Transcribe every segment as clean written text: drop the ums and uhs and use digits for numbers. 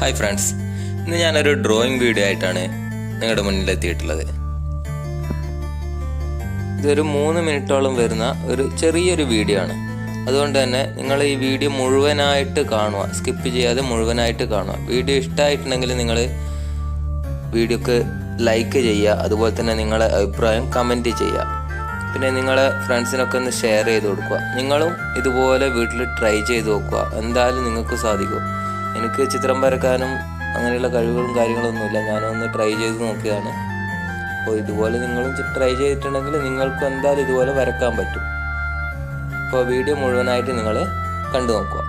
Hi friends, ഇന്ന് ഞാനൊരു drawing video ആയിട്ടാണ് നിങ്ങളുടെ മുന്നിലെത്തിയിട്ടുള്ളത്. ഇതൊരു 3 മിനിറ്റോളം വരുന്ന ഒരു ചെറിയൊരു വീഡിയോ ആണ്. അതുകൊണ്ട് തന്നെ നിങ്ങൾ ഈ വീഡിയോ മുഴുവനായിട്ട് കാണുക, സ്കിപ്പ് ചെയ്യാതെ മുഴുവനായിട്ട് കാണുക. വീഡിയോ ഇഷ്ടമായിട്ടുണ്ടെങ്കിൽ നിങ്ങൾ വീഡിയോക്ക് ലൈക്ക് ചെയ്യുക, അതുപോലെ തന്നെ നിങ്ങളുടെ അഭിപ്രായം കമൻറ്റ് ചെയ്യുക. പിന്നെ നിങ്ങളെ ഫ്രണ്ട്സിനൊക്കെ ഒന്ന് ഷെയർ ചെയ്ത് കൊടുക്കുക. നിങ്ങളും ഇതുപോലെ വീട്ടിൽ ട്രൈ ചെയ്ത് നോക്കുക, എന്തായാലും നിങ്ങൾക്ക് സാധിക്കും. എനിക്ക് ചിത്രം വരക്കാനും അങ്ങനെയുള്ള കഴിവുകളും കാര്യങ്ങളൊന്നുമില്ല, ഞാനൊന്ന് ട്രൈ ചെയ്ത് നോക്കിയതാണ്. അപ്പോൾ ഇതുപോലെ നിങ്ങളും ട്രൈ ചെയ്തിട്ടുണ്ടെങ്കിൽ നിങ്ങൾക്കും എന്തായാലും ഇതുപോലെ വരക്കാൻ പറ്റും. അപ്പോൾ വീഡിയോ മുഴുവനായിട്ട് നിങ്ങൾ കണ്ടു നോക്കുക.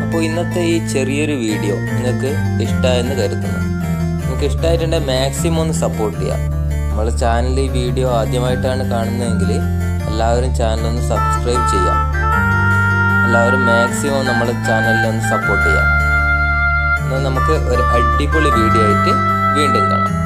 അപ്പോൾ ഇന്നത്തെ ഈ ചെറിയൊരു വീഡിയോ നിങ്ങൾക്ക് ഇഷ്ടമായെന്ന് കരുതുന്നു. നിങ്ങൾക്ക് ഇഷ്ടമായിട്ടുണ്ടെങ്കിൽ മാക്സിമം ഒന്ന് സപ്പോർട്ട് ചെയ്യുക. നമ്മുടെ ചാനൽ ഈ വീഡിയോ ആദ്യമായിട്ടാണ് കാണുന്നതെങ്കിൽ എല്ലാവരും ചാനലൊന്ന് സബ്സ്ക്രൈബ് ചെയ്യുക. എല്ലാവരും മാക്സിമം നമ്മുടെ ചാനലിലൊന്ന് സപ്പോർട്ട് ചെയ്യുക. എന്നാൽ നമുക്ക് ഒരു അടിപൊളി വീഡിയോ ആയിട്ട് വീണ്ടും കാണാം.